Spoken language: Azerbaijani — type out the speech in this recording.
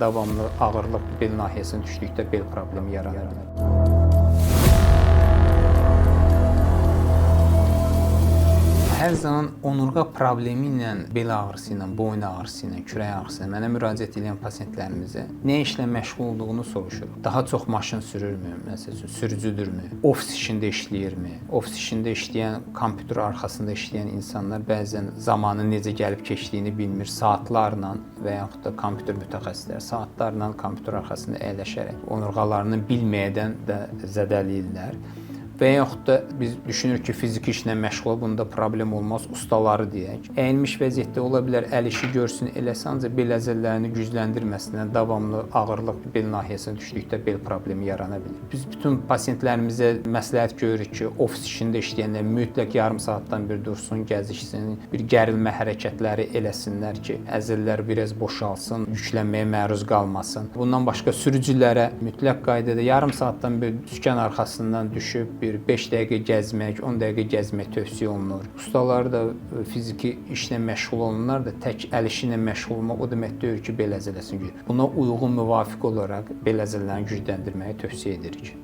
Davamlı ağırlıq bel nahiyəsinə düşdükdə bel problemi yaranır. Hər zaman onurğa problemi ilə, bel ağrısı ilə, boyun ağrısı ilə, kürək ağrısı ilə mənə müraciət edən pasientlərimizə nə işlə məşğul olduğunu soruşuruq. Daha çox maşın sürürmü, məsələn, sürücüdürmü, ofis işində işləyirmi? Ofis işində işləyən, kompüter arxasında işləyən insanlar bəzən zamanın necə gəlib keçdiyini bilmir. Saatlarla və yaxud da kompüter mütəxəssisləri saatlarla kompüter arxasında əyləşərək onurğalarını bilməyədən də zədələyirlər. Və yaxud da biz düşünürük ki, fiziki işlə məşğul, bunda problem olmaz, ustaları deyək. Əyilmiş vəziyyətdə ola bilər, əl işi görsün, eləsə ancaq bel əzələlərini gücləndirməsindən davamlı ağırlıq bel nahiyəsinə düşdükdə bel problemi yarana bilir. Biz bütün pasientlərimizə məsləhət görürük ki, ofis işində işləyənlər mütləq yarım saatdan bir dursun, gəzişsin, bir gərilmə hərəkətləri eləsinlər ki, əzəllər biraz boşalsın, yüklənməyə məruz qalmasın. Bundan başqa sürücülərə mütləq qaydada yarım saatdan bir dükan arxasından düşüb, 5 dəqiqə gəzmək, 10 dəqiqə gəzmək tövsiyə olunur. Ustaları da fiziki işlə məşğul olanlar da tək əl işi ilə məşğul olmaq o demək deyil ki, bel əzələsini gücləndirmək. Buna uyğun müvafiq olaraq bel əzələlərini gücləndirməyi tövsiyə edirik.